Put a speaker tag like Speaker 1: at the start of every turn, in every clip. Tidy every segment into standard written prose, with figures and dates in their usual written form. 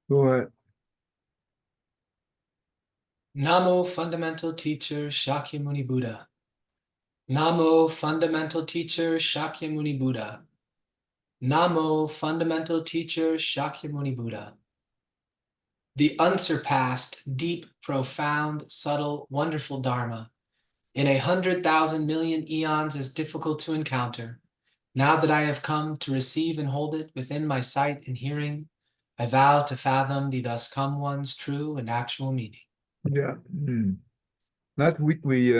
Speaker 1: Go ahead.
Speaker 2: Namo Fundamental Teacher Shakyamuni Buddha. Namo Fundamental Teacher Shakyamuni Buddha. Namo Fundamental Teacher Shakyamuni Buddha. The unsurpassed, deep, profound, subtle, wonderful Dharma, in 100,000 million eons is difficult to encounter. Now that I have come to receive and hold it within my sight and hearing, I vow to fathom the thus come one's true and actual meaning.
Speaker 1: Yeah. Last week we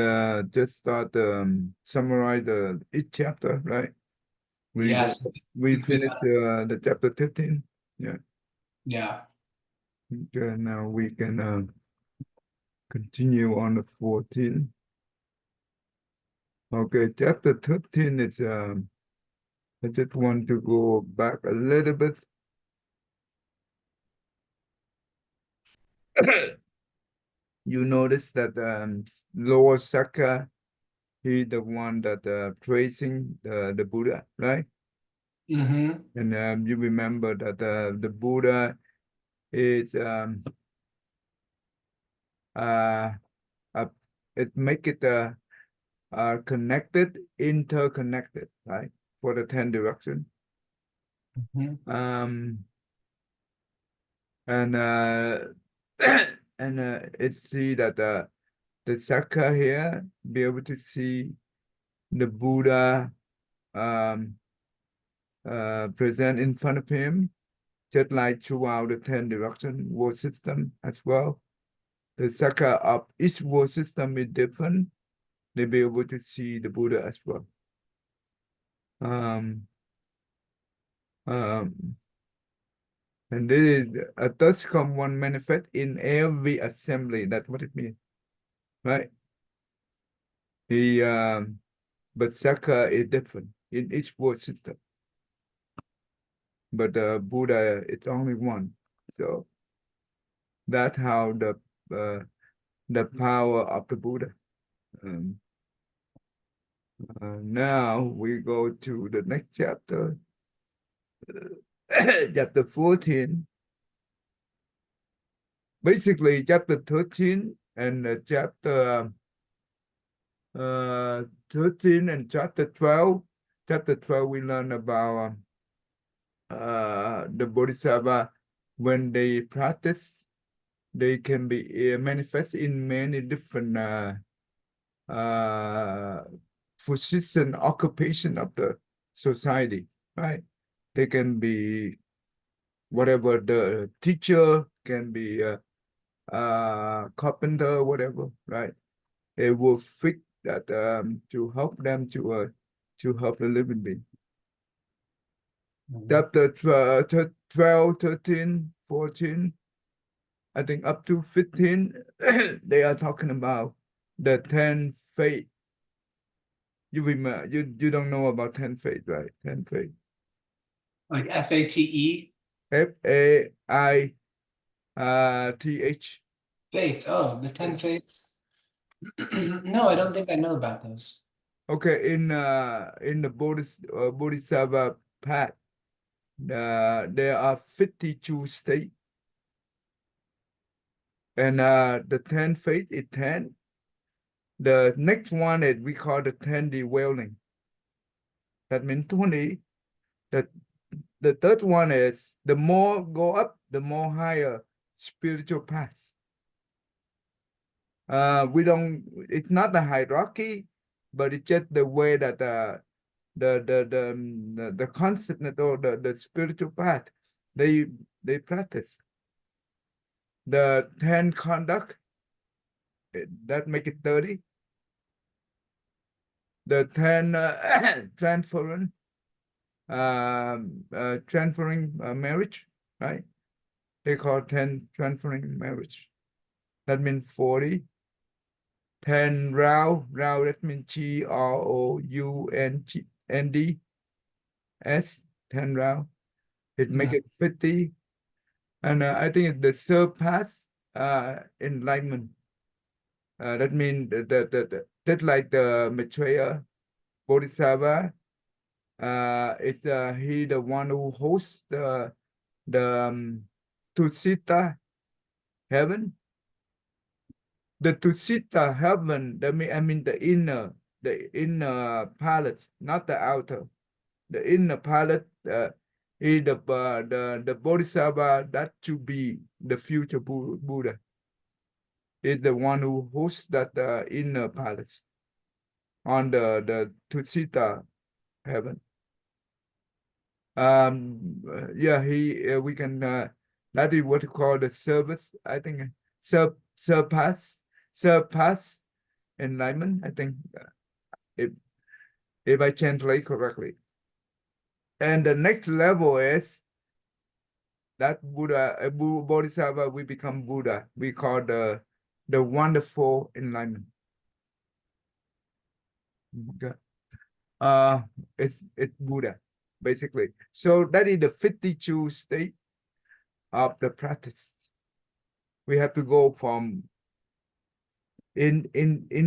Speaker 1: just start summarize each chapter, right?
Speaker 2: Yes, I
Speaker 1: We
Speaker 2: think we
Speaker 1: finished the chapter 13. Yeah.
Speaker 2: yeah.
Speaker 1: Okay, now we can continue on the 14. Okay, chapter 13 is I just want to go back a little bit. You notice that Lord Saka, he the one that praising the Buddha, right?
Speaker 2: Mm-hmm.
Speaker 1: And you remember that the Buddha is uh, uh it make it connected, interconnected, right? For the 10 direction.
Speaker 2: Mm-hmm.
Speaker 1: Um and and it see that the Saka here be able to see the Buddha present in front of him, just like throughout the 10 direction world system as well. The Saka of each world system is different. They be able to see the Buddha as well. Um, um, and this is a touch come one manifest in every assembly. That's what it means, right? But Saka is different in each world system. But Buddha, it's only one. So that's how the power of the Buddha. Um, now we go to the next chapter, chapter 14. Basically, chapter 13 and chapter 13 and chapter 12. Chapter 12, we learn about the Bodhisattva. When they practice, they can be manifest in many different position, occupation of the society, right? They can be whatever, the teacher can be carpenter, whatever, right? It will fit that to help them to help the living being.
Speaker 2: Mm-hmm.
Speaker 1: Chapter 12, 13, 14, I think up to 15, they are talking about the 10 faith. You remember, you don't know about 10 faith, right? 10 faith.
Speaker 2: Like FATE?
Speaker 1: FAITH.
Speaker 2: Faith. Oh, the 10 faiths. No, I don't think I know about those.
Speaker 1: Okay, in the Bodhisattva path, there are 52 states, and the 10 faith is 10. The next one is we call the 10 dwelling. That means 20. The third one is the more go up, the more higher spiritual paths. It's not the hierarchy, but it's just the way that the consciousness or the spiritual path they practice. The 10 conduct, that make it 30. The 10 transferring marriage, right? They call 10 transferring marriage. That means 40. 10 round, that means GROUNDS, 10 round. It make it 50. And I think the surpass enlightenment. That means that like the Maitreya Bodhisattva, It's he the one who hosts the Tusita heaven. The Tusita heaven, I mean the inner palace, not the outer. The inner palace is the Bodhisattva that to be the future Buddha. Is the one who hosts that inner palace on the Tusita heaven. Yeah, we can that is what you call the service. I think surpass enlightenment. I think if I translate correctly. And the next level is that Buddha, Bodhisattva, we become Buddha. We call the wonderful enlightenment. Okay. It's Buddha, basically. So that is the 52 state of the practice. We have to go from in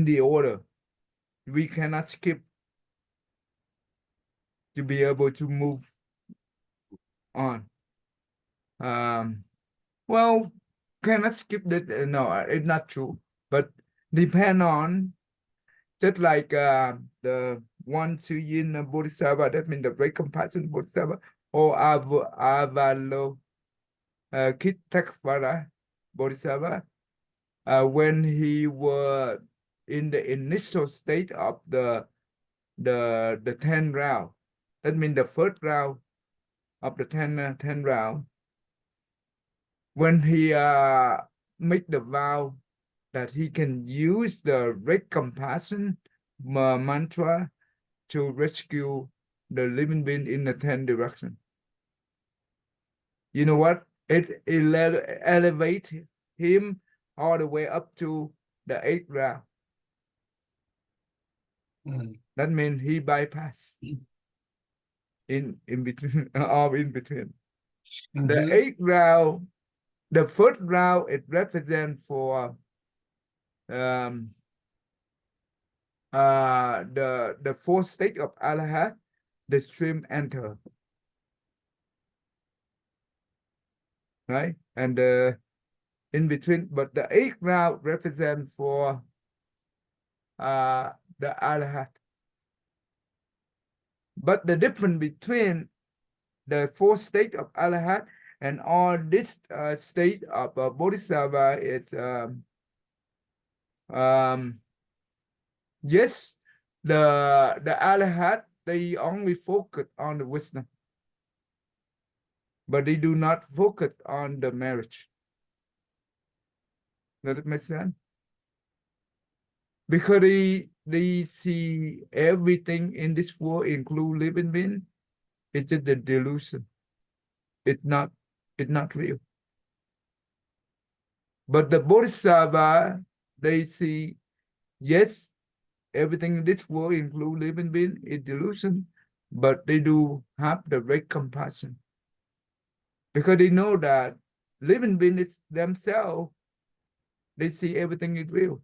Speaker 1: the order. We cannot skip to be able to move on. Well, cannot skip that. No, it's not true. But depend on, just like the one Suyin Bodhisattva, that means the great compassion Bodhisattva, or Avalokiteshvara Bodhisattva, when he was in the initial state of the 10 round. That means the first round of the 10 round. When he make the vow that he can use the great compassion mantra to rescue the living being in the 10 direction. You know what? It elevate him all the way up to the 8th round. That means he bypassed in between or in between. The 8th round, the first round, it represents for the 4th state of Arahat, the stream enter. Right? And in between, but the 8th round represents for the Arahat. But the difference between the 4th state of Arahat and all this state of Bodhisattva is yes, the Arahat, they only focus on the wisdom, but they do not focus on the marriage. Does it make sense? Because they see everything in this world, include living being, it's just a delusion. It's not real. But the Bodhisattva, they see, yes, everything in this world, include living being, is delusion, but they do have the great compassion. Because they know that living beings themselves, they see everything is real.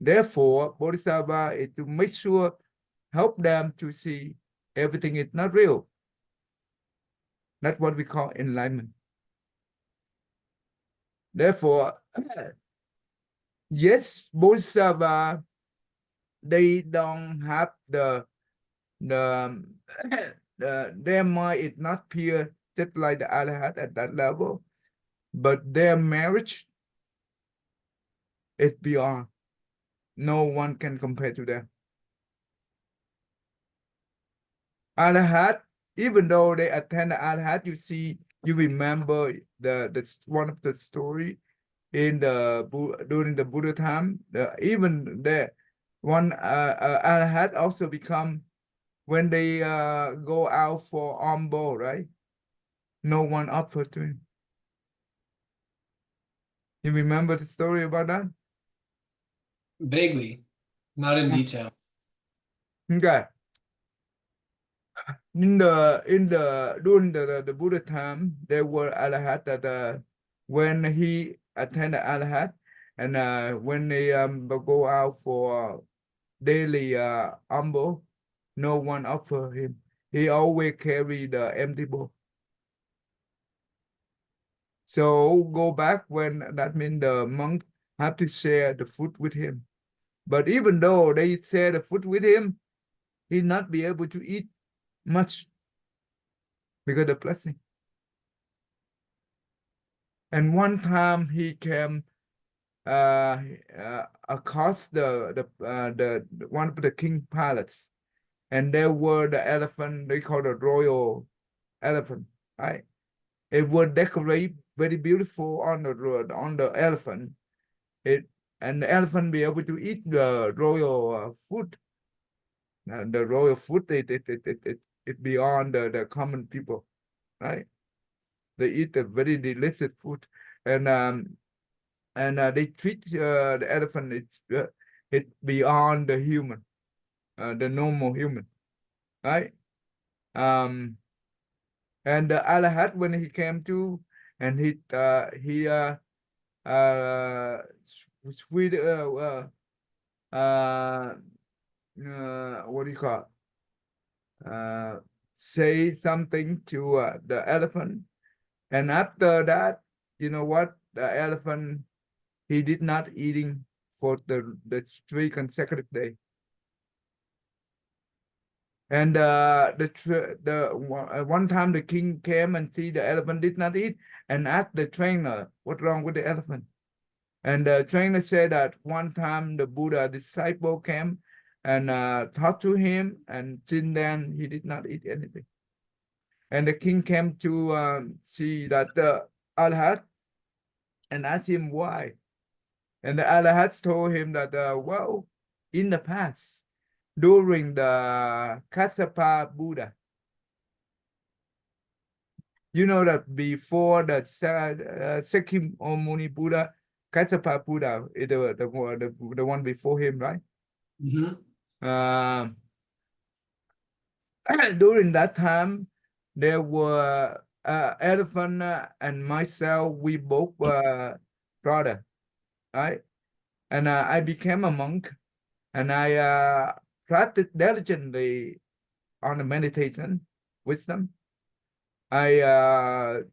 Speaker 1: Therefore, Bodhisattva is to make sure, help them to see everything is not real. That's what we call enlightenment. Therefore, yes, Bodhisattva, they don't have their mind is not pure, just like the Arahat at that level, but their marriage is beyond. No one can compare to them. Arahat, even though they attend the Arahat, you remember the one of the story in during the Buddha time. Even the one Arahat also become, when they go out for armbo, right? No one offered to him. You remember the story about that?
Speaker 2: Vaguely, not in detail.
Speaker 1: Okay. During the Buddha time, there were Arahat that when he attended Arahat, and when they go out for daily ambo, no one offer him. He always carry the empty bowl. So go back when that means the monk have to share the food with him. But even though they share the food with him, he not be able to eat much because of the blessing. And one time he came across the one of the king palace, and there were the elephant they call the royal elephant, right? It was decorated very beautiful on the elephant. It and the elephant be able to eat the royal food. The royal food it beyond the common people, right? They eat a very delicious food, and they treat the elephant it's beyond the human, the normal human, right? And the Alahat when he came to, and he sweet what do you call say something to the elephant, and after that, you know what, the elephant he did not eating for the 3 consecutive days. And one time the king came and see the elephant did not eat and asked the trainer what's wrong with the elephant. And the trainer said that one time the Buddha disciple came and talked to him, and since then he did not eat anything. And the king came to see that the Arhat and asked him why. And the Arhat told him that, well, in the past, during the Kassapa Buddha, you know that before the Sakyamuni Buddha, Kassapa Buddha is the one before him, right?
Speaker 2: Mm-hmm.
Speaker 1: During that time, there were elephant and myself. We both were brother, right? And I became a monk, and I practiced diligently on the meditation wisdom. I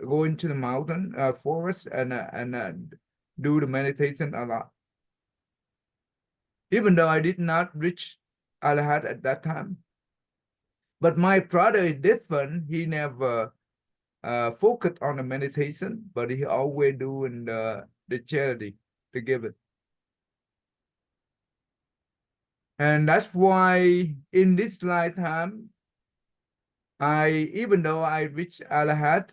Speaker 1: go into the mountain forest and do the meditation a lot. Even though I did not reach Arahat at that time, but my brother is different. He never focused on the meditation, but he always doing the charity, the giving. And that's why in this lifetime, even though I reach Arahat,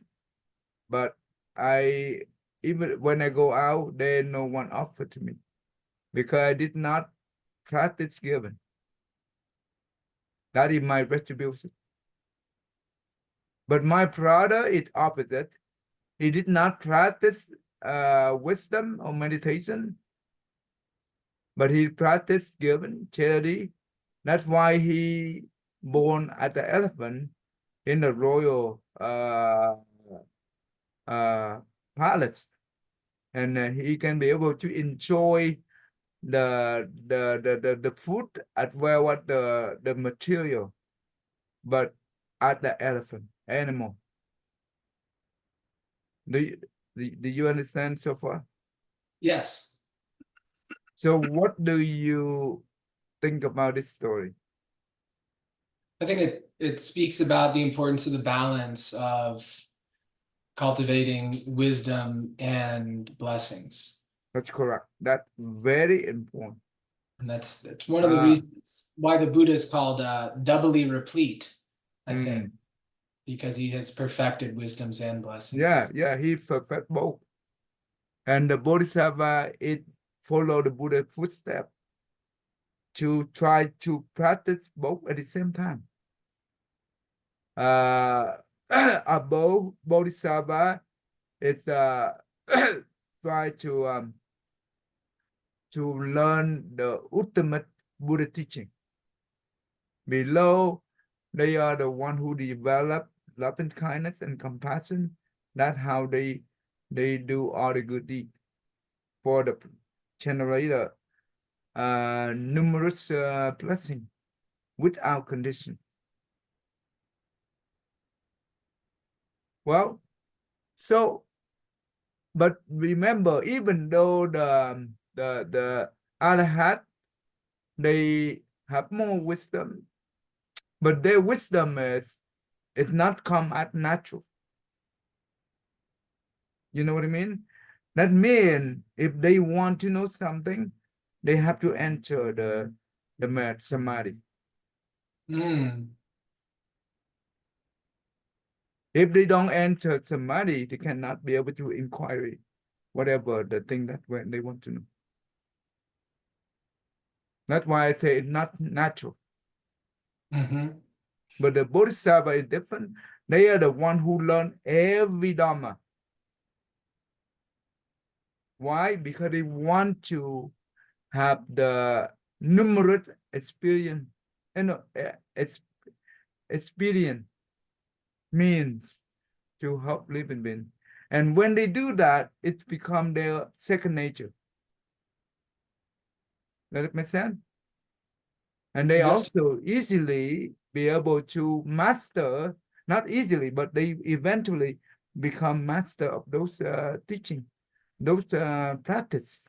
Speaker 1: but even when I go out, there no one offered to me because I did not practice giving. That is my retribution. But my brother is opposite. He did not practice wisdom or meditation, but he practiced giving charity. That's why he born as the elephant in the royal palace, and he can be able to enjoy the food as well as the material, but at the elephant animal. Do you understand so far?
Speaker 2: Yes.
Speaker 1: So what do you think about this story?
Speaker 2: I think it speaks about the importance of the balance of cultivating wisdom and blessings.
Speaker 1: That's correct. That's very important.
Speaker 2: And that's one of the reasons why the Buddha is called doubly replete, I think, because he has perfected wisdoms and blessings.
Speaker 1: Yeah, he perfect both. And the Bodhisattva, it follow the Buddha's footsteps to try to practice both at the same time. A Bodhisattva is try to learn the ultimate Buddha teaching. Below, they are the one who develop loving kindness and compassion. That's how they do all the good deeds for the generate numerous blessing. without condition. Well, so, but remember, even though the Arhat, they have more wisdom, but their wisdom is not come at natural. You know what I mean? That means if they want to know something, they have to enter the samadhi.
Speaker 2: Mm.
Speaker 1: If they don't enter samadhi, they cannot be able to inquiry whatever the thing that when they want to know. That's why I say it's not natural.
Speaker 2: Mm-hmm.
Speaker 1: But the bodhisattva is different. They are the one who learn every dharma. Why? Because they want to have the numerous experience, experience means to help living beings. And when they do that, it's become their second nature. Does it make sense? And they
Speaker 2: Yes.
Speaker 1: also easily be able to master, not easily, but they eventually become master of those teaching, those practice.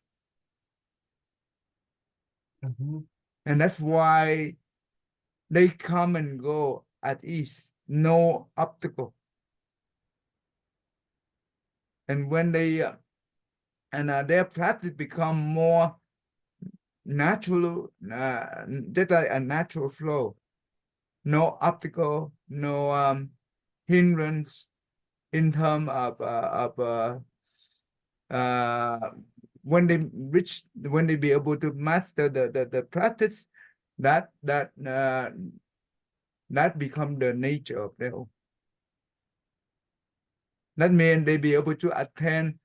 Speaker 2: Mm-hmm.
Speaker 1: And that's why they come and go at ease, no obstacle. And when they their practice become more natural, just like a natural flow, no obstacle, no hindrance in terms of when they be able to master the practice, that become the nature of their own. That means they be able to attend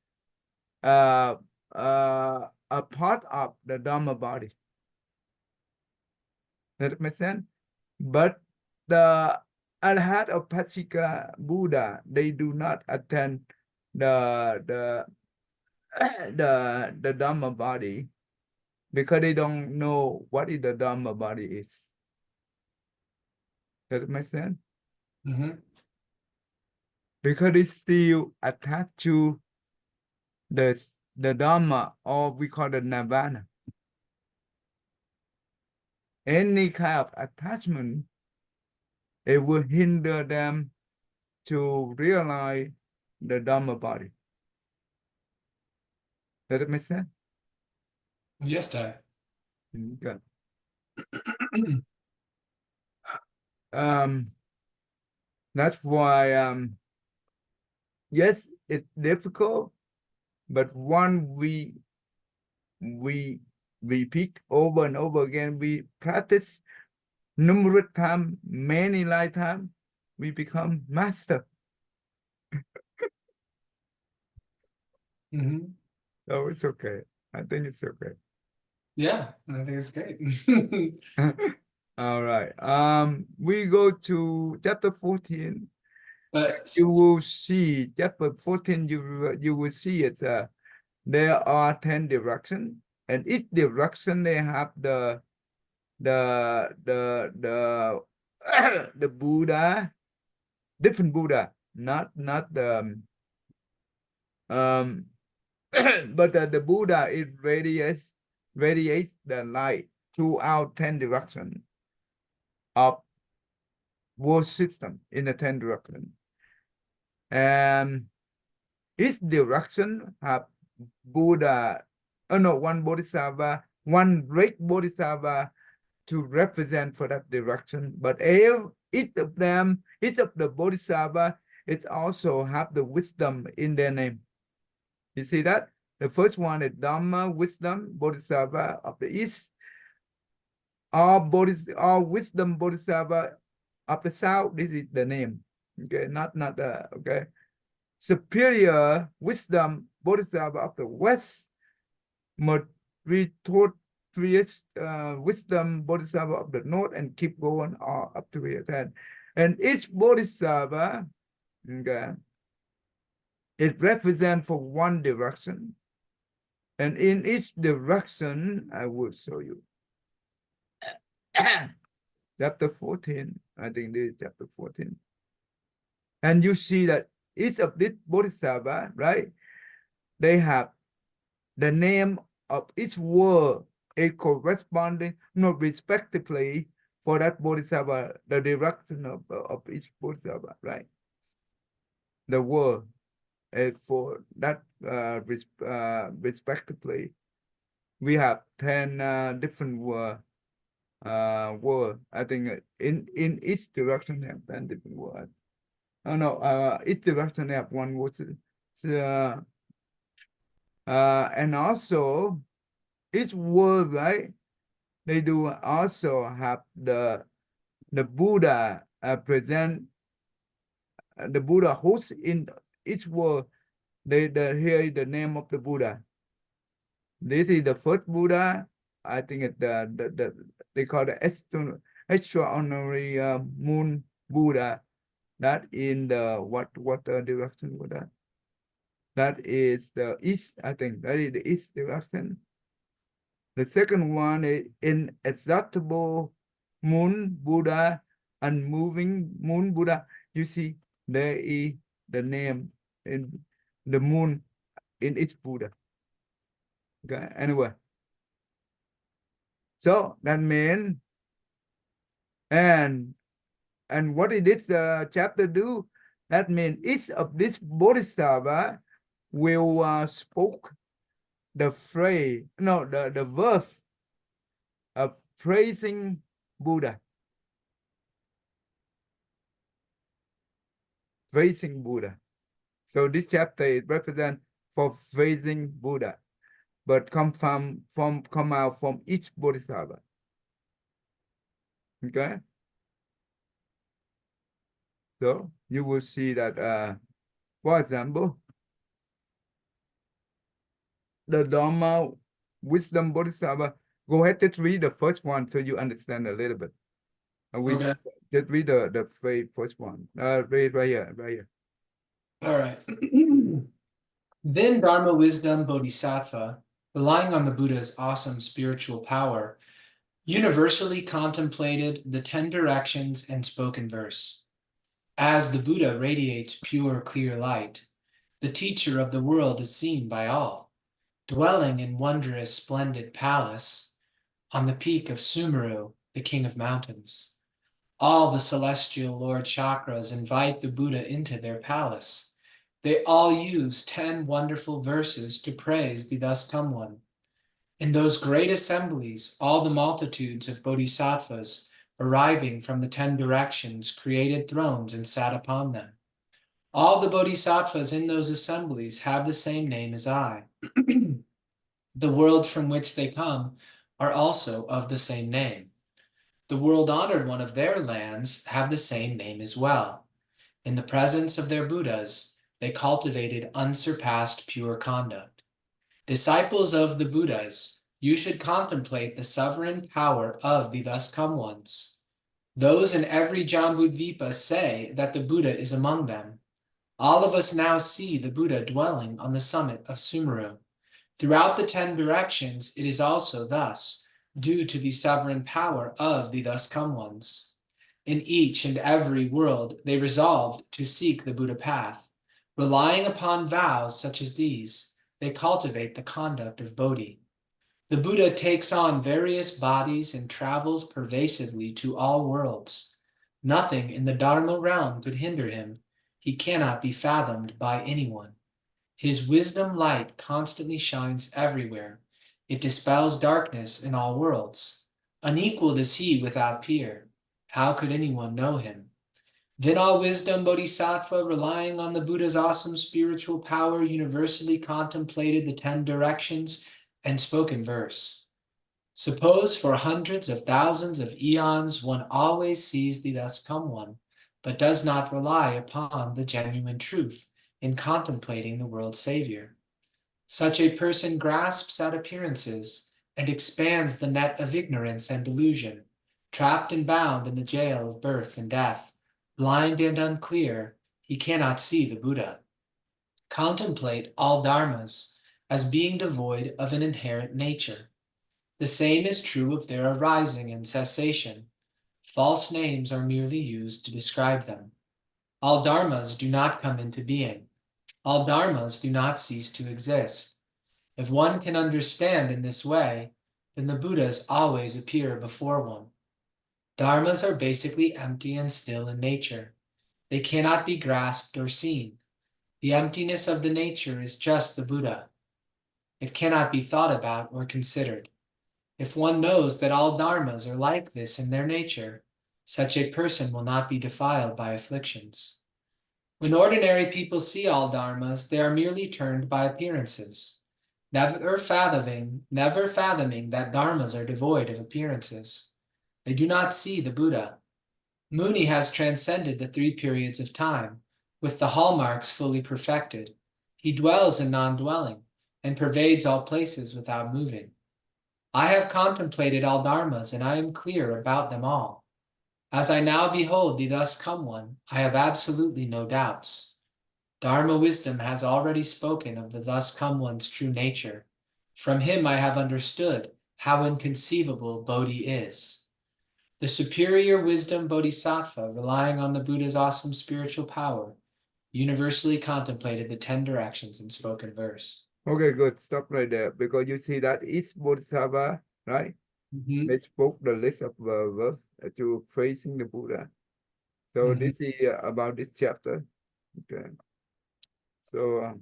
Speaker 1: a part of the Dharma body. That makes sense? But the Arhat of Pasika Buddha, they do not attend the the Dhamma body because they don't know what is the Dhamma body is. Does it make sense?
Speaker 2: Mm-hmm.
Speaker 1: Because they still attached to the Dhamma, or we call it Nirvana. Any kind of attachment, it will hinder them to realize the Dhamma body. Does it make sense?
Speaker 2: Yes, Dad.
Speaker 1: Good. Um, that's why yes, it's difficult, but one we repeat over and over again, we practice numerous times, many lifetimes, we become master.
Speaker 2: Mm-hmm.
Speaker 1: So it's okay. I think it's okay.
Speaker 2: Yeah, I think it's great.
Speaker 1: All right. We go to chapter 14.
Speaker 2: But
Speaker 1: You will see chapter 14, you will see it. There are 10 directions, and each direction they have the the Buddha, different Buddha, not the but the Buddha, it radiates the light throughout 10 directions of world system in the 10 directions. And each direction have Buddha, one Bodhisattva, one great Bodhisattva to represent for that direction. But each of them, each of the Bodhisattva, it also have the wisdom in their name. You see that? The first one is Dhamma, wisdom, Bodhisattva of the East. All wisdom Bodhisattva of the South, this is the name. Okay, not okay. Superior wisdom Bodhisattva of the West, meritorious wisdom Bodhisattva of the North, and keep going up to here 10. And each Bodhisattva, okay, it represents for one direction. And in each direction, I will show you. chapter 14. I think this is chapter 14. And you see that each of these bodhisattva, right? They have the name of each word is corresponding, respectively for that bodhisattva, the direction of each bodhisattva, right? The word is for that respectively. We have 10 different word. I think in each direction have 10 different words. Oh no, each direction have one word. And also each word, right? They do also have the Buddha present the Buddha who's in each word. Here is the name of the Buddha. This is the first Buddha. I think it's they call the extraordinary moon Buddha. That in the what direction was that? That is the east. I think that is the east direction. The second one is inexhaustible moon Buddha, unmoving moon Buddha. You see, there is the name in the moon in each Buddha. Okay, anyway. So that means, and what did this chapter do? That means each of these bodhisattva will spoke the phrase, no, the verse of praising Buddha. Praising Buddha. So this chapter is represent for praising Buddha, but come out from each bodhisattva. Okay. So you will see that, for example, the Dharma Wisdom Bodhisattva. Go ahead, just read the first one so you understand a little bit.
Speaker 2: Okay.
Speaker 1: Just read the first one. Read right here.
Speaker 2: All right. Then Dharma Wisdom Bodhisattva, relying on the Buddha's awesome spiritual power, universally contemplated the 10 directions and spoken verse. As the Buddha radiates pure, clear light, the teacher of the world is seen by all, dwelling in wondrous, splendid palace on the peak of Sumeru, the king of mountains. All the celestial Lord chakras invite the Buddha into their palace. They all use 10 wonderful verses to praise the Thus Come One. In those great assemblies, all the multitudes of bodhisattvas arriving from the 10 directions created thrones and sat upon them. All the bodhisattvas in those assemblies have the same name as I. The worlds from which they come are also of the same name. The world-honored one of their lands have the same name as well. In the presence of their Buddhas, they cultivated unsurpassed pure conduct. Disciples of the Buddhas, you should contemplate the sovereign power of the Thus Come Ones. Those in every Jambudvipa say that the Buddha is among them. All of us now see the Buddha dwelling on the summit of Sumeru. Throughout the 10 directions, it is also thus, due to the sovereign power of the Thus Come Ones. In each and every world, they resolved to seek the Buddha path. Relying upon vows such as these, they cultivate the conduct of Bodhi. The Buddha takes on various bodies and travels pervasively to all worlds. Nothing in the Dharma realm could hinder him. He cannot be fathomed by anyone. His wisdom light constantly shines everywhere. It dispels darkness in all worlds. Unequaled is he without peer. How could anyone know him? Then all wisdom bodhisattva, relying on the Buddha's awesome spiritual power, universally contemplated the 10 directions and spoke in verse. Suppose for hundreds of thousands of eons one always sees the Thus Come One, but does not rely upon the genuine truth in contemplating the world's Savior. Such a person grasps at appearances and expands the net of ignorance and delusion, trapped and bound in the jail of birth and death. Blind and unclear, he cannot see the Buddha. Contemplate all dharmas as being devoid of an inherent nature. The same is true of their arising and cessation. False names are merely used to describe them. All dharmas do not come into being. All dharmas do not cease to exist. If one can understand in this way, then the Buddhas always appear before one. Dharmas are basically empty and still in nature. They cannot be grasped or seen. The emptiness of the nature is just the Buddha. It cannot be thought about or considered. If one knows that all dharmas are like this in their nature, such a person will not be defiled by afflictions. When ordinary people see all dharmas, they are merely turned by appearances, never fathoming that dharmas are devoid of appearances. They do not see the Buddha. Muni has transcended the 3 periods of time, with the hallmarks fully perfected. He dwells in non-dwelling and pervades all places without moving. I have contemplated all dharmas, and I am clear about them all. As I now behold the thus come one, I have absolutely no doubts. Dharma wisdom has already spoken of the thus come one's true nature. From him I have understood how inconceivable Bodhi is. The superior wisdom bodhisattva, relying on the Buddha's awesome spiritual power, universally contemplated the 10 directions in spoken verse.
Speaker 1: Okay, good. Stop right there because you see that each bodhisattva, right? They spoke the list of verse to facing the Buddha. So this is about this chapter. Okay. So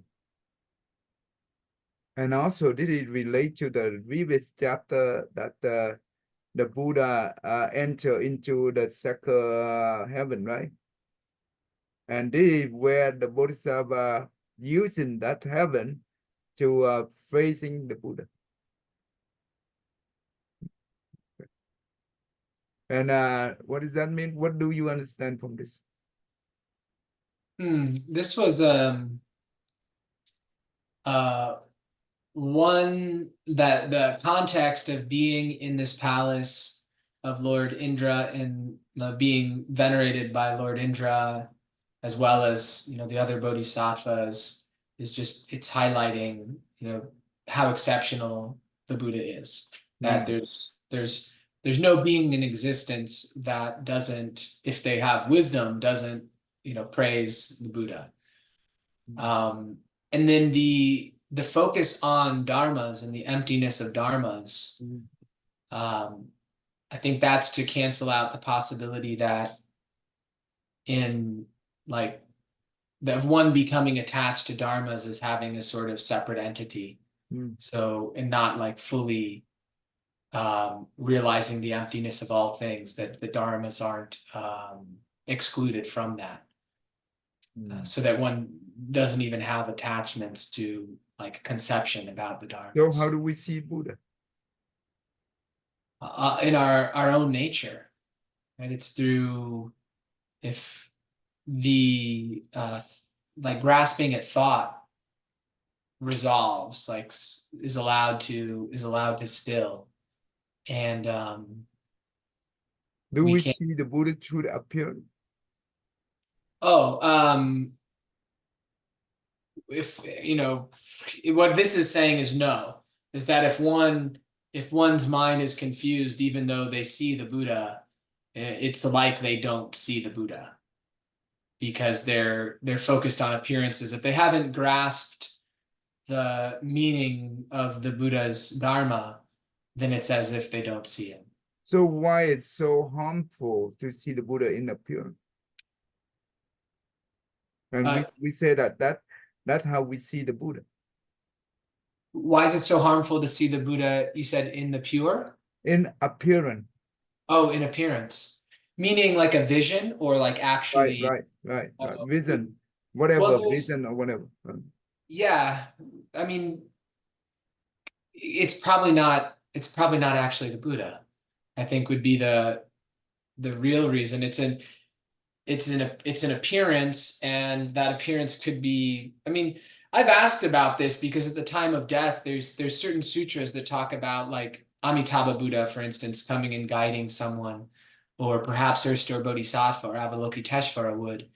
Speaker 1: and also this is related to the previous chapter that the Buddha enter into the second heaven, right? And this is where the Bodhisattva using that heaven to facing the Buddha. And what does that mean? What do you understand from this?
Speaker 2: This was one that the context of being in this palace of Lord Indra and being venerated by Lord Indra, as well as the other bodhisattvas, is just, it's highlighting how exceptional the Buddha is. That there's no being in existence that doesn't, if they have wisdom, doesn't praise the Buddha. And then the focus on dharmas and the emptiness of dharmas, I think that's to cancel out the possibility that of one becoming attached to dharmas as having a sort of separate entity. So, and not fully realizing the emptiness of all things, that the dharmas aren't excluded from that. So that one doesn't even have attachments to conception about the dharmas.
Speaker 1: So how do we see Buddha?
Speaker 2: In our own nature, right? It's through, if the grasping at thought resolves, is allowed to still, and
Speaker 1: do we see the Buddha true appearance?
Speaker 2: If what this is saying is that if one's mind is confused, even though they see the Buddha, it's like they don't see the Buddha, because they're focused on appearances. If they haven't grasped the meaning of the Buddha's Dharma, then it's as if they don't see him.
Speaker 1: So why it's so harmful to see the Buddha in appearance? And we say that's how we see the Buddha.
Speaker 2: Why is it so harmful to see the Buddha, you said, in the pure?
Speaker 1: In appearance.
Speaker 2: Oh, in appearance. Meaning like a vision, or actually...
Speaker 1: Right. Vision. Whatever,
Speaker 2: well,
Speaker 1: vision or whatever.
Speaker 2: Yeah. I mean, it's probably not actually the Buddha, I think, would be the real reason. It's an appearance, and that appearance could be, I mean, I've asked about this because at the time of death, there's certain sutras that talk about, like Amitabha Buddha, for instance, coming and guiding someone, or perhaps Erster Bodhisattva or Avalokiteshvara would.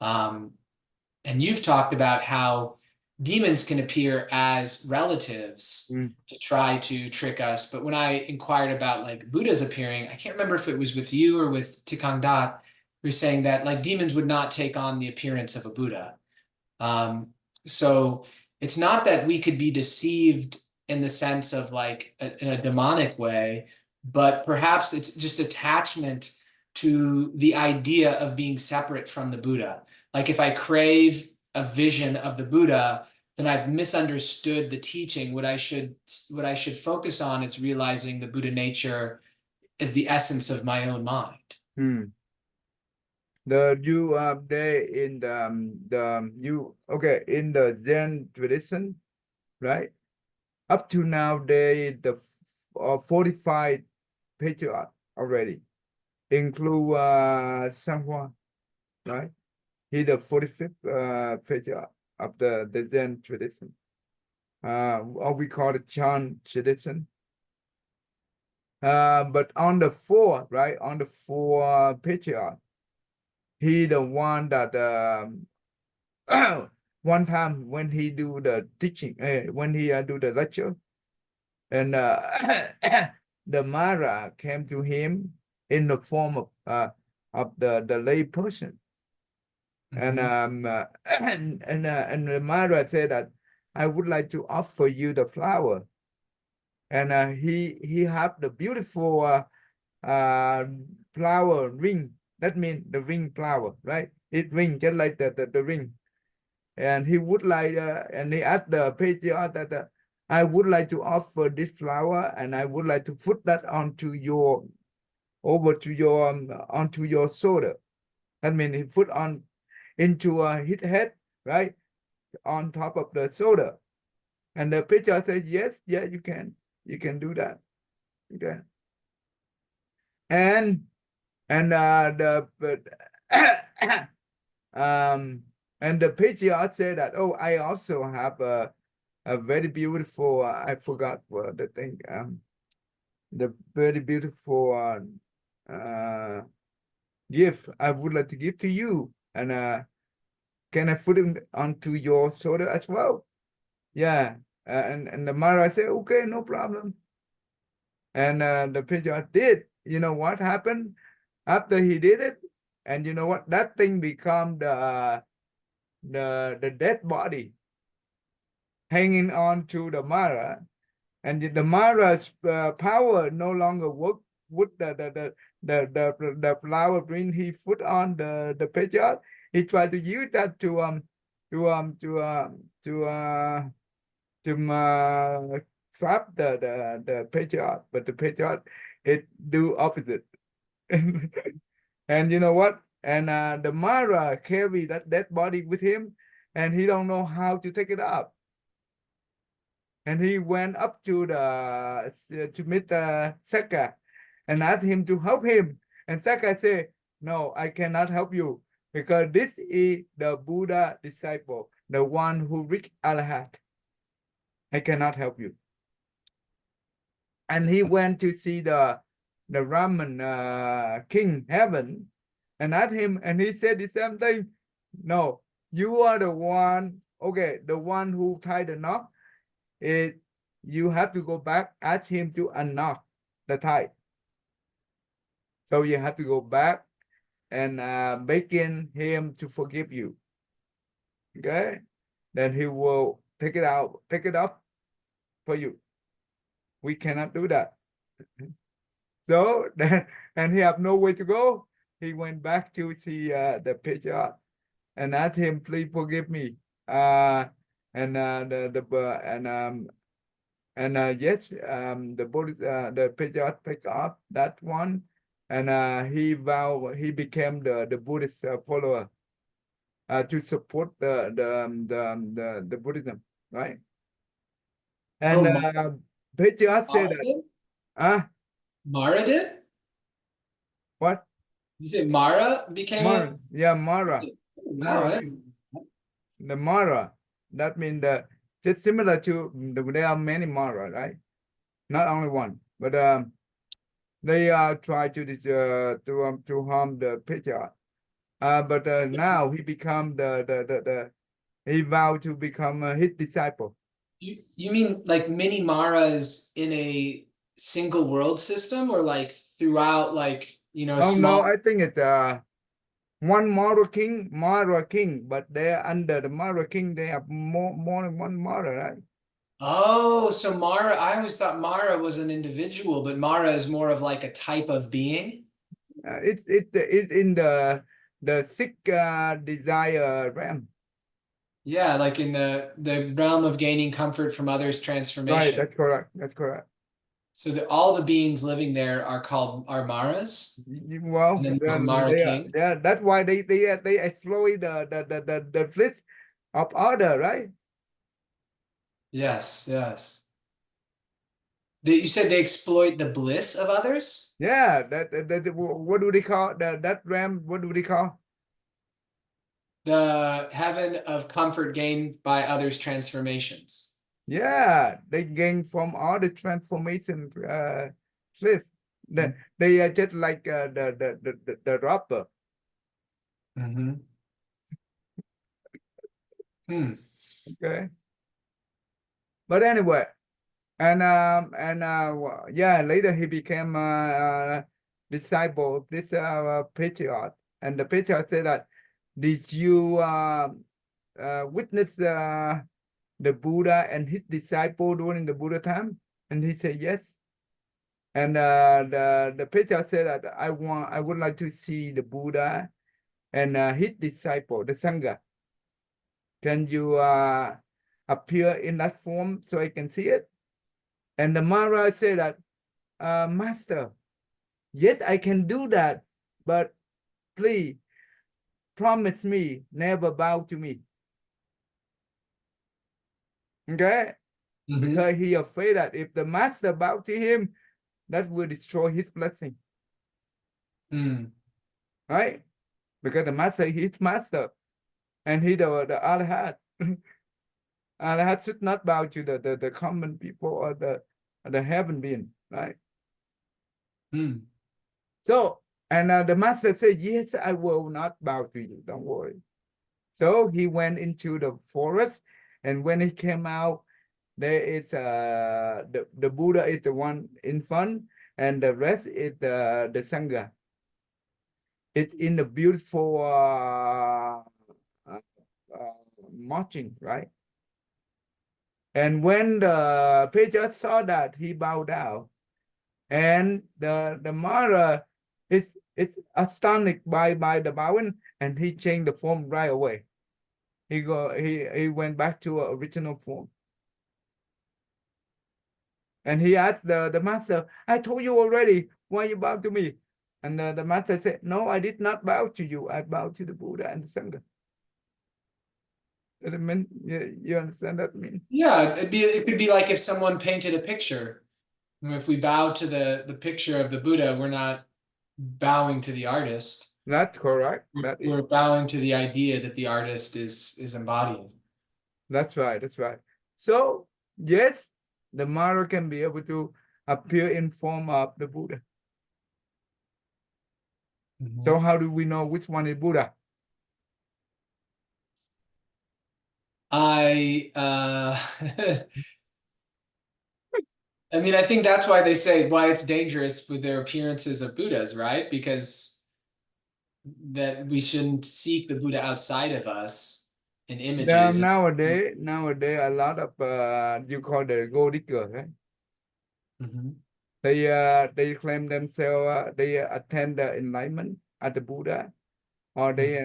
Speaker 2: And you've talked about how demons can appear as relatives
Speaker 1: Mm.
Speaker 2: to try to trick us. But when I inquired about like Buddha's appearing, I can't remember if it was with you or with Tikang Dat, you're saying that like demons would not take on the appearance of a Buddha. Um, so it's not that we could be deceived in the sense of like in a demonic way, but perhaps it's just attachment to the idea of being separate from the Buddha. Like if I crave a vision of the Buddha, then I've misunderstood the teaching. What I should focus on is realizing the Buddha nature is the essence of my own mind.
Speaker 1: Hmm. You there in the you okay in the Zen tradition, right? Up to now, they the 45 patriarch already, include Sanhua, right? He the 45th patriarch of the Zen tradition. What we call the Chan tradition. But on the four, right? On the four patriarch, he the one that one time when he do the teaching, when he do the lecture, and the Mara came to him in the form of the lay person, and and the Mara said that I would like to offer you the flower, and he have the beautiful flower ring. That means the ring flower, right? It ring just like the ring. And he would like, and he asked the patriarch that I would like to offer this flower, and I would like to put that onto your, onto your shoulder. That means he put on into his head, right, on top of the shoulder. And the patriarch says, yes, yeah, you can do that. Okay. And the and the patriarch said that, oh, I also have a very beautiful, I forgot what the thing, the very beautiful gift I would like to give to you. And can I put it onto your shoulder as well? Yeah. And the Mara said, okay, no problem. And the patriarch did. You know what happened after he did it? And you know what? That thing become the dead body hanging on to the Mara, and the Mara's power no longer work with the flower print he put on the patriarch. He tried to use that to trap the patriarch, but the patriarch it do opposite. And you know what? And the Mara carry that dead body with him, and he don't know how to take it up. And he went up to meet Saka and asked him to help him. And Saka said, no, I cannot help you because this is the Buddha disciple, the one who reached Arhat. I cannot help you. And he went to see the Raman king heaven and asked him, and he said the same thing. No, you are the one, okay, the one who tied the knot. You have to go back, ask him to unknot the tie. So you have to go back and begging him to forgive you. Okay, then he will take it off for you. We cannot do that. So then, and he have no way to go. He went back to see the patriarch and asked him, please forgive me. And yes, the patriarch picked up that one, and he became the Buddhist follower to support the Buddhism, right? And patriarch said
Speaker 2: Mara
Speaker 1: that,
Speaker 2: did?
Speaker 1: ah,
Speaker 2: Mara did?
Speaker 1: what?
Speaker 2: You say Mara became
Speaker 1: Mara, yeah, Mara,
Speaker 2: Wow, I didn't.
Speaker 1: the Mara. That means just similar to there are many Mara, right? Not only one, but they try to harm the patriarch. But now he become He vowed to become his disciple.
Speaker 2: You mean like mini Maras in a single world system, or like throughout, like, you know, a
Speaker 1: Oh no,
Speaker 2: small?
Speaker 1: I think it's one Mara king, but they're under the Mara king. They have more than one Mara, right?
Speaker 2: Oh, so Mara, I always thought Mara was an individual, but Mara is more of like a type of being.
Speaker 1: It's in the sick desire realm.
Speaker 2: Yeah, like in the realm of gaining comfort from others'
Speaker 1: Right,
Speaker 2: transformation.
Speaker 1: that's correct. That's correct.
Speaker 2: So all the beings living there are called Maras, and
Speaker 1: Well,
Speaker 2: then there's a Mara king.
Speaker 1: that's why they exploit the bliss of other, right?
Speaker 2: Yes, yes. You said they exploit the bliss of others?
Speaker 1: Yeah, what do they call that realm? What do they call?
Speaker 2: The heaven of comfort gained by others' transformations.
Speaker 1: Yeah, they gain from all the transformation bliss. They are just like the rubber.
Speaker 2: Mm-hmm. Hmm.
Speaker 1: Okay, but anyway, yeah, later he became disciple of this patriarch, and the patriarch said that, did you witness the Buddha and his disciple during the Buddha time? And he said yes. And the patriarch said that I would like to see the Buddha and his disciple, the Sangha. Can you appear in that form so I can see it? And the Maharaj said that, Master, yes, I can do that, but please promise me never bow to me. Okay?
Speaker 2: Mm-hmm.
Speaker 1: Because he afraid that if the master bow to him, that will destroy his blessing.
Speaker 2: Mm.
Speaker 1: Right? Because the master is his master, and he the Arhat. Arhat should not bow to the common people or the heaven being, right?
Speaker 2: Mm.
Speaker 1: So, and the master said, yes, I will not bow to you, don't worry. So he went into the forest, and when he came out, there is the Buddha is the one in front, and the rest is the Sangha. It's in the beautiful uh, marching, right? And when the Peter saw that, he bowed down, and the Mara is astonished by the bowing, and he changed the form right away. He went back to original form. And he asked the master, I told you already, why you bow to me? And the master said, no, I did not bow to you. I bowed to the Buddha and the Sangha. That mean, you understand that mean?
Speaker 2: Yeah, it could be like if someone painted a picture. If we bow to the picture of the Buddha, we're not bowing to the artist.
Speaker 1: That's correct.
Speaker 2: We're bowing to the idea that the artist is embodying.
Speaker 1: That's right. That's right. So yes, the Mara can be able to appear in form of the Buddha. So how do we know which one is Buddha?
Speaker 2: I I mean, I think that's why they say why it's dangerous with their appearances of Buddhas, right? Because that we shouldn't seek the Buddha outside of us in
Speaker 1: Now,
Speaker 2: images.
Speaker 1: nowadays, a lot of you call the gold digger, right?
Speaker 2: Mhm.
Speaker 1: They claim themselves they attend the enlightenment at the Buddha, or they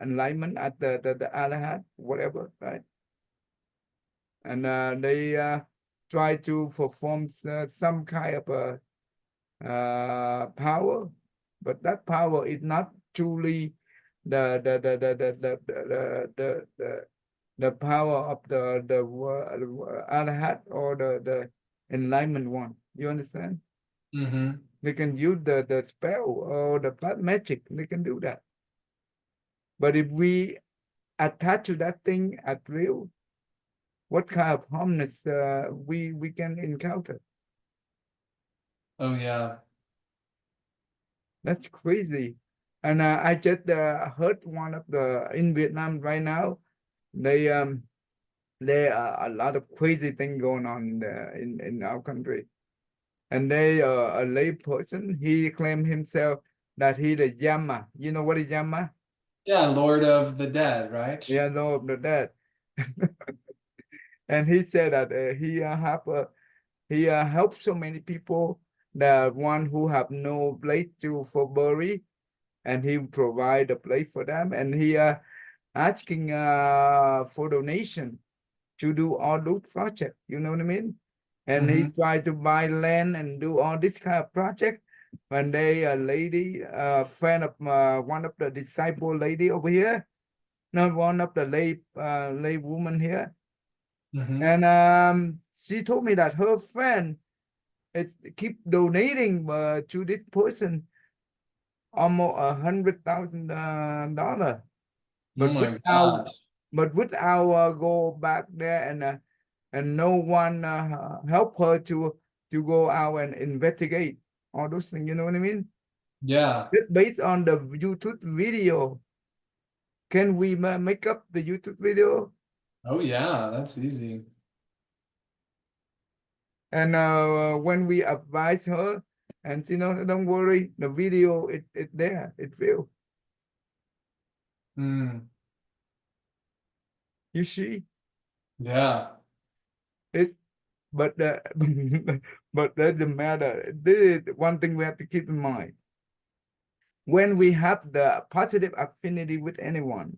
Speaker 1: enlightenment at the Arhat, whatever, right? And they try to perform some kind of power, but that power is not truly the power of the Arhat or the enlightenment one. You understand?
Speaker 2: Mhm.
Speaker 1: They can use the spell or the black magic. They can do that. But if we attach to that thing at real, what kind of harmness we can encounter?
Speaker 2: Oh yeah.
Speaker 1: That's crazy. And I just heard one of the in Vietnam right now. there are a lot of crazy things going on in our country. And they a lay person, he claimed himself that he the Yama. You know what is Yama?
Speaker 2: Yeah, Lord of the Dead, right?
Speaker 1: Yeah, Lord of the Dead. And he said that he helped so many people, the one who have no place to for bury, and he provide a place for them, and he asking for donation to do all those projects. You know what I mean? And he tried to buy land and do all this kind of project. When they a lady, friend of one of the disciple lady over here, not one of the lay woman here,
Speaker 2: Mm-hmm.
Speaker 1: and she told me that her friend is keep donating to this person almost $100,000,
Speaker 2: Oh
Speaker 1: but
Speaker 2: my
Speaker 1: without
Speaker 2: gosh.
Speaker 1: go back there, and no one help her to go out and investigate all those things. You know what I mean?
Speaker 2: Yeah.
Speaker 1: Just based on the YouTube video, can we make up the YouTube video?
Speaker 2: Oh yeah, that's easy.
Speaker 1: And when we advise her, and you know, don't worry, the video it there, it will.
Speaker 2: Mm,
Speaker 1: You see,
Speaker 2: yeah.
Speaker 1: it's but but that doesn't matter. This is one thing we have to keep in mind. When we have the positive affinity with anyone,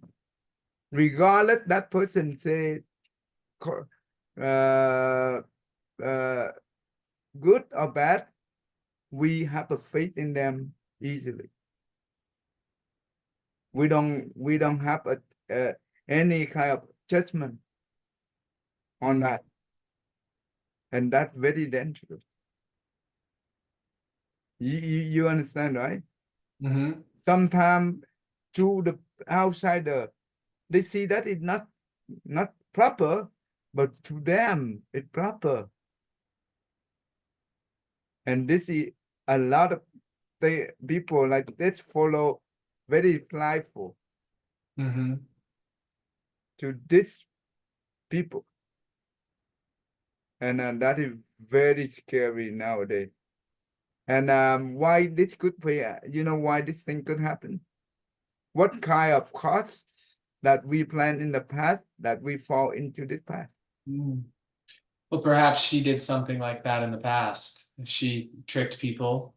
Speaker 1: regardless that person say uh, uh, good or bad, we have a faith in them easily. We don't have any kind of judgment on
Speaker 2: Mm,
Speaker 1: that, and that's very dangerous. You understand, right?
Speaker 2: mm-hmm.
Speaker 1: Sometimes to the outsider, they see that it's not proper, but to them it's proper. And this is a lot of people like this follow very playful
Speaker 2: Mm-hmm.
Speaker 1: to this people, and that is very scary nowadays. And why this could be, you know, why this thing could happen? What kind of costs that we planned in the past that we fall into this path?
Speaker 2: Mm. Well, perhaps she did something like that in the past. If she tricked people,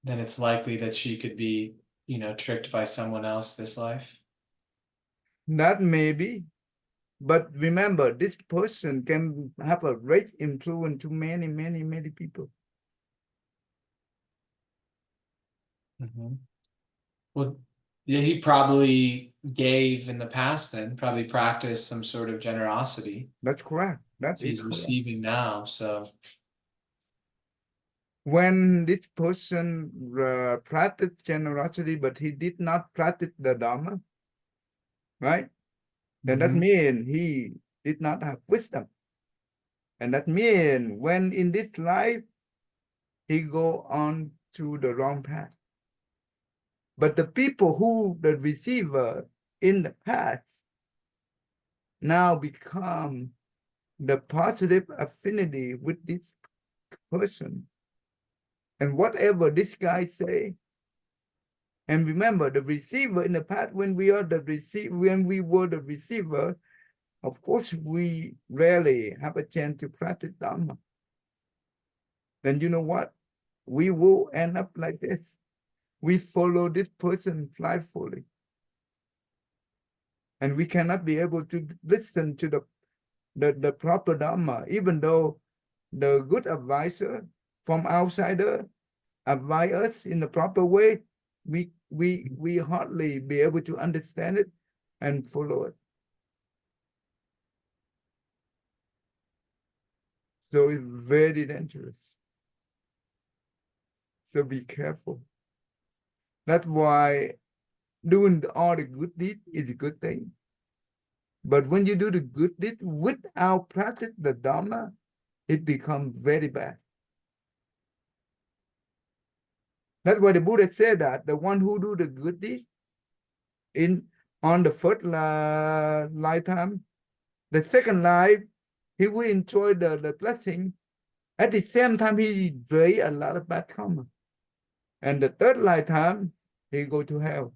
Speaker 2: then it's likely that she could be, tricked by someone else this life.
Speaker 1: That may be, but remember, this person can have a great influence to many, many, many people.
Speaker 2: Mm-hmm. Well, yeah, he probably gave in the past then, probably practiced some sort of generosity
Speaker 1: That's correct. That
Speaker 2: if
Speaker 1: is
Speaker 2: he's
Speaker 1: correct.
Speaker 2: receiving now. So,
Speaker 1: When this person practiced generosity, but he did not practice the Dharma, right? Then that
Speaker 2: mm-hmm.
Speaker 1: means he did not have wisdom. And that means when in this life, he go on to the wrong path. But the people who the receiver in the past now become the positive affinity with this person. And whatever this guy say, and remember the receiver in the past, when we were the receiver, of course we rarely have a chance to practice Dhamma. Then you know what? We will end up like this. We follow this person blindly, and we cannot be able to listen to the proper Dhamma, even though the good advisor from outsider advise us in the proper way, we hardly be able to understand it and follow it. So it's very dangerous. So be careful. That's why doing all the good deeds is a good thing. But when you do the good deed without practice the Dharma, it becomes very bad. That's why the Buddha said that the one who do the good deed in on the first lifetime. The second life, he will enjoy the blessing. At the same time, he raised a lot of bad karma. And the third lifetime, he go to hell.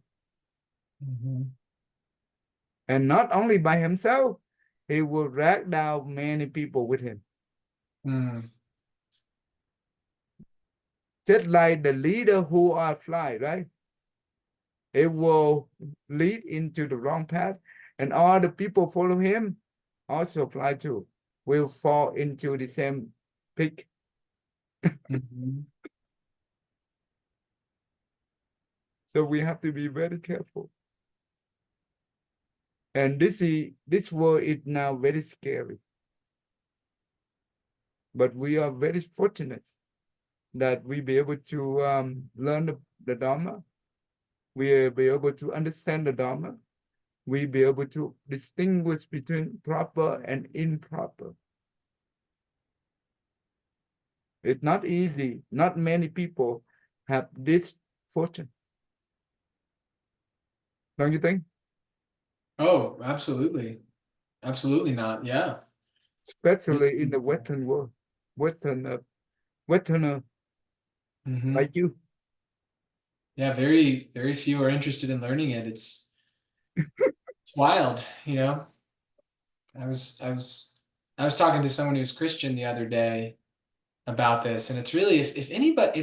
Speaker 1: And not only by himself, he will drag down many people with him. Just like the leader who are fly, right? It will lead into the wrong path, and all the people follow him also fly too, will fall into the same pit. So we have to be very careful. And this world is now very scary. But we are very fortunate that we be able to learn the Dharma. We be able to understand the Dharma. We be able to distinguish between proper and improper. It's not easy. Not many people have this fortune. Don't you think?
Speaker 2: Oh, absolutely. Absolutely not. Yeah.
Speaker 1: Especially in the Western world. Westerner like you.
Speaker 2: Yeah, very, very few are interested in learning it. It's wild, you know. I was talking to someone who's Christian the other day about this, and it's really if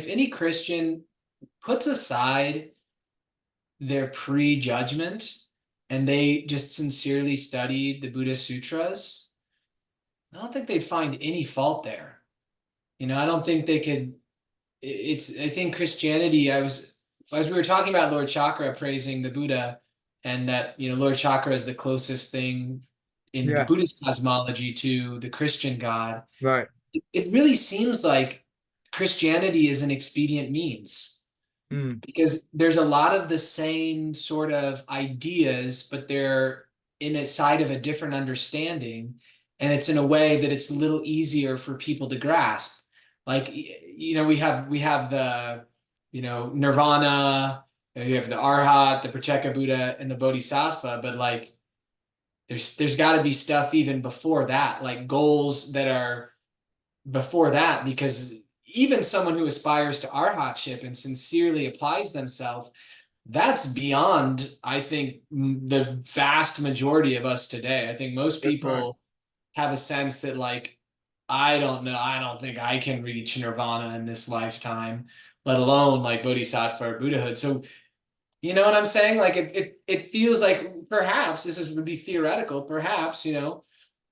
Speaker 2: any Christian puts aside their prejudgment and they just sincerely studied the Buddha Sutras, I don't think they'd find any fault there. You know, I don't think they could. I think Christianity. As we were talking about Lord Chakra praising the Buddha, and that Lord Chakra is the closest thing in the
Speaker 1: Yeah,
Speaker 2: Buddhist cosmology to the Christian God.
Speaker 1: right.
Speaker 2: It really seems like Christianity is an expedient means because there's a lot of the same sort of ideas, but they're in a side of a different understanding. And it's in a way that it's a little easier for people to grasp. Like, we have the, Nirvana, you have the Arhat, the Pratyeka Buddha, and the Bodhisattva, but like, there's got to be stuff even before that, like goals that are before that, because even someone who aspires to arhatship and sincerely applies themselves, that's beyond, I think, the vast majority of us today. I think most
Speaker 1: That's right.
Speaker 2: people have a sense that, like, I don't know, I don't think I can reach nirvana in this lifetime, let alone like bodhisattva or Buddhahood. So, you know what I'm saying? Like, it feels like perhaps would be theoretical. Perhaps,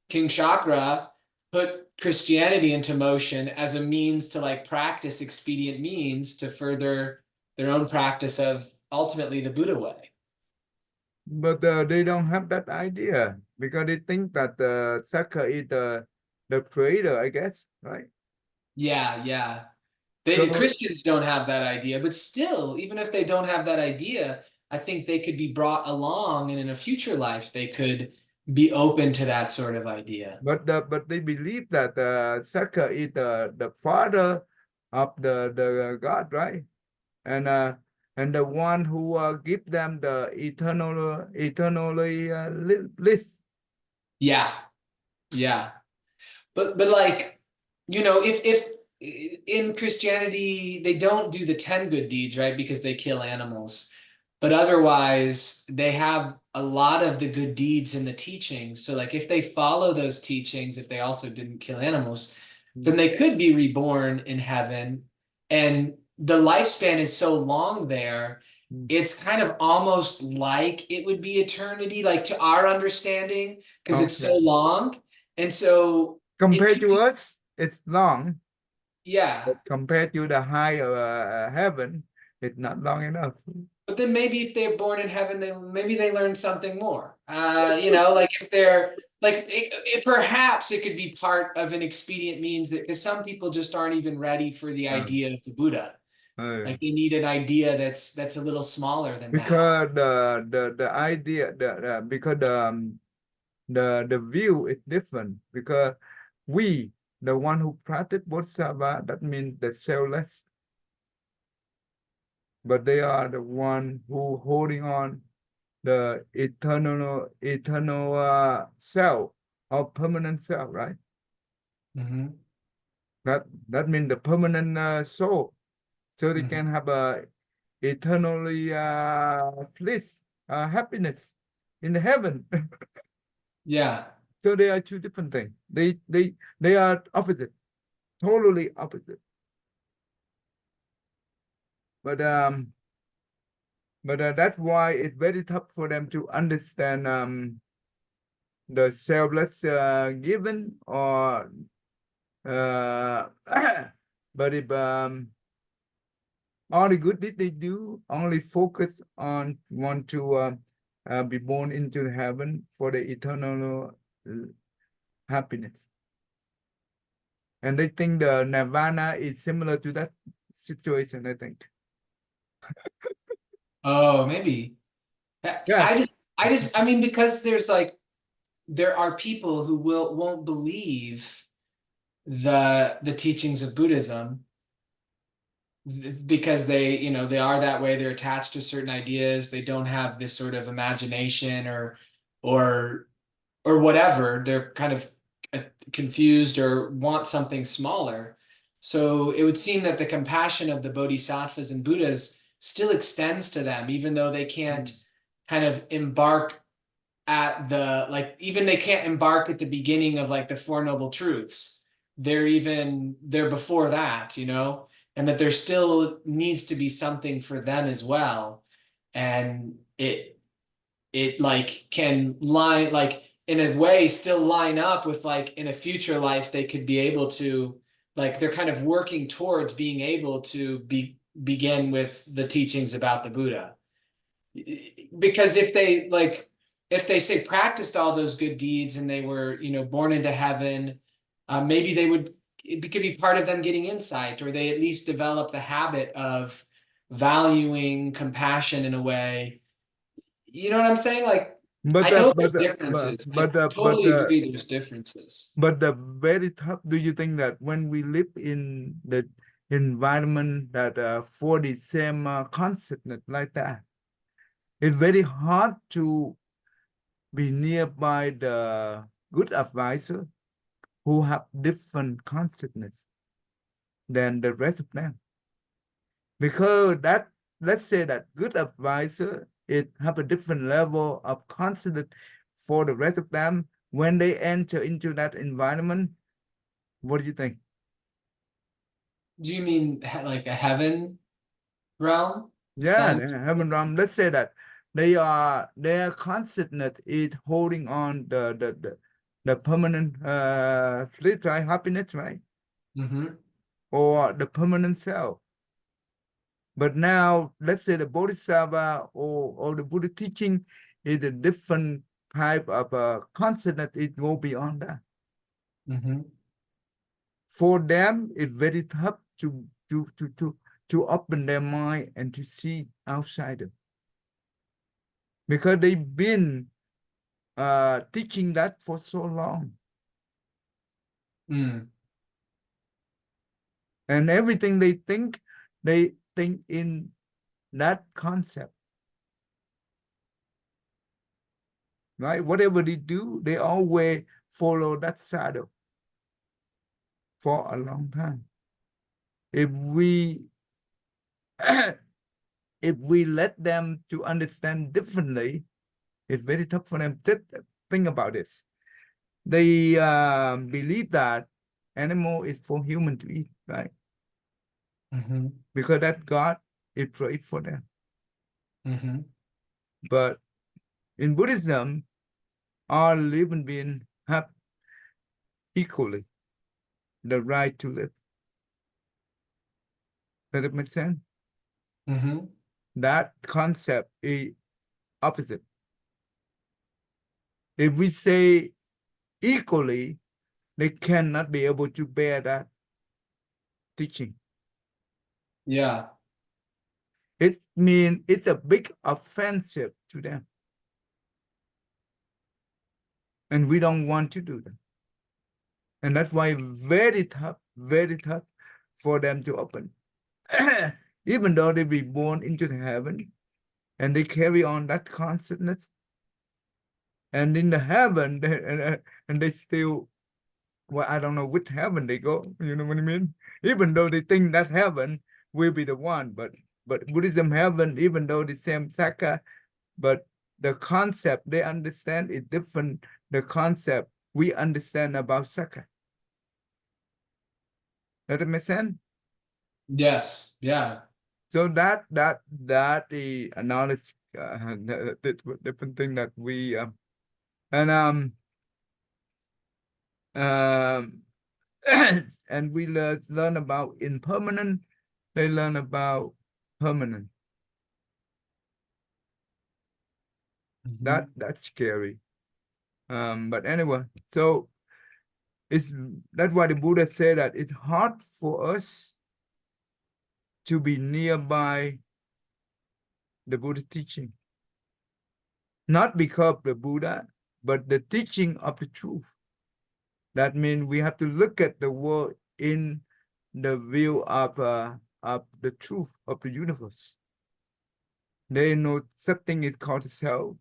Speaker 2: King Chakra put Christianity into motion as a means to like practice expedient means to further their own practice of ultimately the Buddha way.
Speaker 1: But they don't have that idea because they think that Saka is the creator, I guess, right?
Speaker 2: Yeah, yeah. The
Speaker 1: So,
Speaker 2: Christians don't have that idea, but still, even if they don't have that idea, I think they could be brought along, and in a future life, they could be open to that sort of idea.
Speaker 1: but they believe that Saka is the father of the God, right? And the one who give them the eternally bliss.
Speaker 2: Yeah, yeah. But like, if in Christianity they don't do the 10 good deeds, right? Because they kill animals. But otherwise, they have a lot of the good deeds in the teachings. So like if they follow those teachings, if they also didn't kill animals, then they could be reborn in heaven. And the lifespan is so long there, it's kind of almost like it would be eternity, like to our understanding, because it's
Speaker 1: Okay.
Speaker 2: so long. And so it
Speaker 1: Compared
Speaker 2: could
Speaker 1: to
Speaker 2: be,
Speaker 1: us, it's long,
Speaker 2: yeah.
Speaker 1: but compared to the higher heaven, it's not long enough.
Speaker 2: But then maybe if they're born in heaven, maybe they learn something more. Like if they're like perhaps it could be part of an expedient means that because some people just aren't even ready for the
Speaker 1: Uh,
Speaker 2: idea of the Buddha.
Speaker 1: uh,
Speaker 2: Like they need an idea that's a little smaller than that.
Speaker 1: because the idea because the view is different because we the one who practice bodhisattva, that means the selfless, but they are the one who holding on the eternal self or permanent self, right?
Speaker 2: Mm-hmm.
Speaker 1: That means the permanent soul, so they
Speaker 2: Mm-hmm.
Speaker 1: can have a eternally bliss, happiness in the heaven.
Speaker 2: Yeah.
Speaker 1: So they are two different things. They are opposite, totally opposite. But that's why it's very tough for them to understand the selfless given or but if all the good deed they do only focus on want to be born into heaven for the eternal happiness, and they think the nirvana is similar to that situation, I think.
Speaker 2: Oh, maybe.
Speaker 1: Yeah,
Speaker 2: I mean, because there are people who won't believe the teachings of Buddhism because they are that way. They're attached to certain ideas. They don't have this sort of imagination or or whatever. They're kind of confused or want something smaller. So it would seem that the compassion of the bodhisattvas and Buddhas still extends to them, even though they can't kind of embark at even they can't embark at the beginning of like the Four Noble Truths. They're before that, and that there still needs to be something for them as well. And it like can line like in a way still line up with like in a future life they could be able to like they're kind of working towards being able to begin with the teachings about the Buddha. Because if they say practiced all those good deeds and they were born into heaven, maybe it could be part of them getting insight, or they at least develop the habit of valuing compassion in a way. You know what I'm saying? Like,
Speaker 1: but
Speaker 2: I
Speaker 1: the
Speaker 2: know
Speaker 1: but
Speaker 2: there's
Speaker 1: the
Speaker 2: differences. I
Speaker 1: but the but
Speaker 2: totally
Speaker 1: the
Speaker 2: agree there's differences.
Speaker 1: but the very top. Do you think that when we live in the environment that for the same consciousness like that, it's very hard to be nearby the good advisor who have different consciousness than the rest of them? Because that, let's say that good advisor, it have a different level of consciousness for the rest of them. When they enter into that environment, what do you think?
Speaker 2: Do you mean like a heaven realm
Speaker 1: Yeah,
Speaker 2: then?
Speaker 1: they haven't wrong. Let's say that their consciousness is holding on the permanent flip, right? Happiness, right?
Speaker 2: Mm-hmm.
Speaker 1: Or the permanent self. But now, let's say the Bodhisattva or the Buddha teaching is a different type of consciousness. It go beyond that.
Speaker 2: Mm-hmm.
Speaker 1: For them, it's very tough to open their mind and to see outside because they've been teaching that for so long,
Speaker 2: Mm.
Speaker 1: and everything they think in that concept, right? Whatever they do, they always follow that shadow for a long time. If we if we let them to understand differently, it's very tough for them to think about this. They believe that animal is for human to eat, right?
Speaker 2: Mm-hmm.
Speaker 1: Because that God is prayed for them.
Speaker 2: Mm-hmm.
Speaker 1: But in Buddhism, all living beings have equally the right to live. Does it make sense?
Speaker 2: Mm-hmm.
Speaker 1: That concept is opposite. If we say equally, they cannot be able to bear that teaching.
Speaker 2: Yeah.
Speaker 1: It means it's a big offensive to them. And we don't want to do that. And that's why very tough for them to open. Even though they be born into the heaven, and they carry on that consciousness. And in the heaven, and they still, well, I don't know which heaven they go. You know what I mean? Even though they think that heaven will be the one, but Buddhism heaven, even though the same Saka, but the concept they understand is different. The concept we understand about Saka. Does that make sense?
Speaker 2: Yes. Yeah.
Speaker 1: So that the knowledge, the different thing that we and and we learn about impermanent. They learn about permanent.
Speaker 2: Mhm.
Speaker 1: That's scary. But anyway, so that's why the Buddha said that it's hard for us to be nearby the Buddha teaching. Not because of the Buddha, but the teaching of the truth. That means we have to look at the world in the view of the truth of the universe. There is no such thing is called self.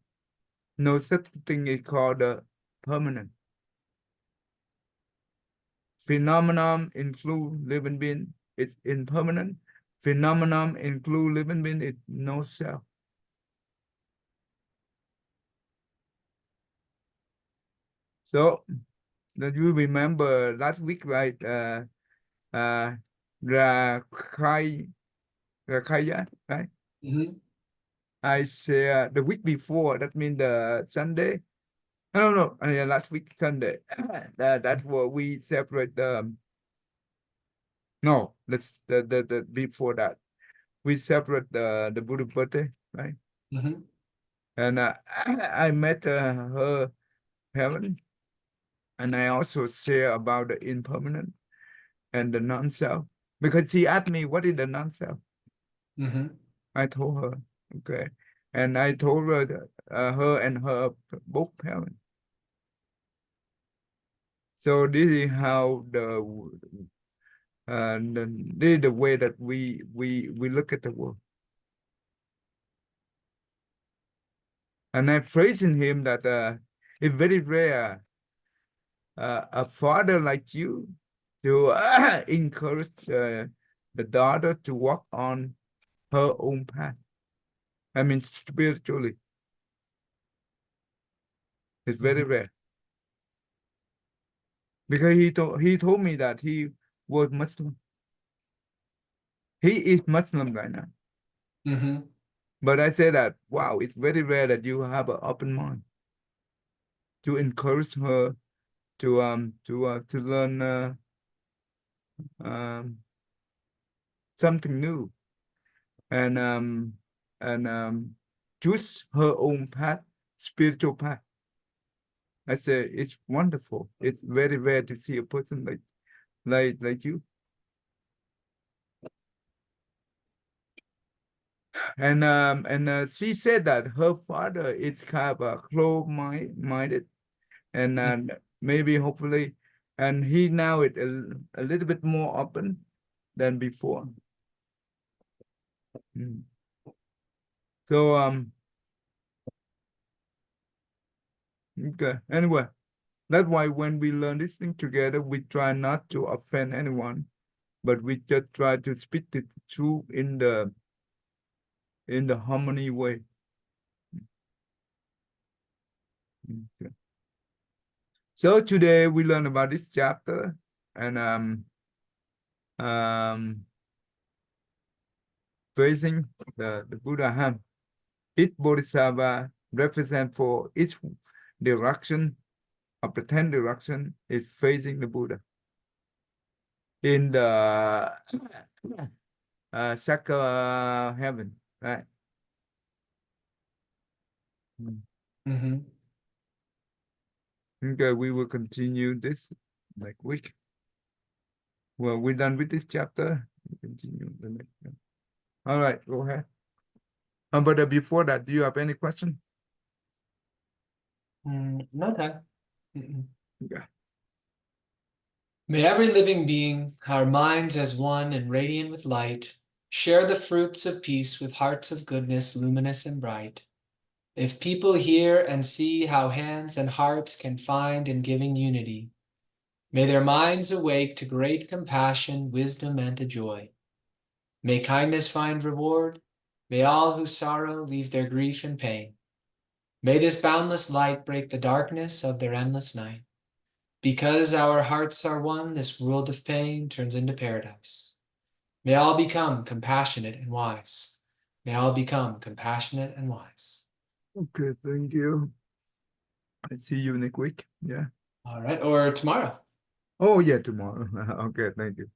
Speaker 1: No such thing is called permanent. Phenomenon include living being, it's impermanent. Phenomenon include living being, it's no self. So that you remember last week, right? Rakaya, right?
Speaker 2: Mhm.
Speaker 1: I say the week before, that means the Sunday. No, last week Sunday. That's what we separate the. No, let's the before that we separate the Buddha birthday, right?
Speaker 2: Mhm.
Speaker 1: And I met her parent, and I also share about the impermanent and the non-self because she asked me what is the non-self.
Speaker 2: Mhm.
Speaker 1: I told her, okay, and I told her that, her and her both parents. So this is how this is the way that we look at the world. And I'm praising him that it's very rare a father like you to encourage the daughter to walk on her own path. I mean, spiritually, it's very
Speaker 2: Mhm.
Speaker 1: rare because he told me that he was Muslim. He is Muslim right now.
Speaker 2: Mhm.
Speaker 1: But I say that wow, it's very rare that you have an open mind to encourage her to learn um something new and choose her own path, spiritual path. I say it's wonderful. It's very rare to see a person like you. And she said that her father is kind of close-minded and maybe hopefully, and he now is a little bit more open than before. Mm. So okay. Anyway, that's why when we learn this thing together, we try not to offend anyone, but we just try to speak the truth in the harmony way. Okay. So today we learn about this chapter and um facing the Buddha hand. Each bodhisattva represent for each direction of the 10 direction is facing the Buddha. In the Sakya heaven, right?
Speaker 2: Mhm.
Speaker 1: Okay, we will continue this next week. Well, we're done with this chapter. We continue the next one. All right, go ahead. But before that, do you have any question?
Speaker 2: No time. Mm-mm.
Speaker 1: Yeah.
Speaker 2: May every living being, our minds as one and radiant with light, Share the fruits of peace with hearts of goodness, luminous and bright. If people hear and see how hands and hearts can find in giving unity, may their minds awake to great compassion, wisdom, and to joy. May kindness find reward. May all who sorrow leave their grief and pain. May this boundless light break the darkness of their endless night. Because our hearts are one, this world of pain turns into paradise. May all become compassionate and wise. May all become compassionate and wise.
Speaker 1: Okay, thank you. I see you next week. Yeah.
Speaker 2: All right, or tomorrow.
Speaker 1: Oh, yeah, tomorrow. Okay, thank you.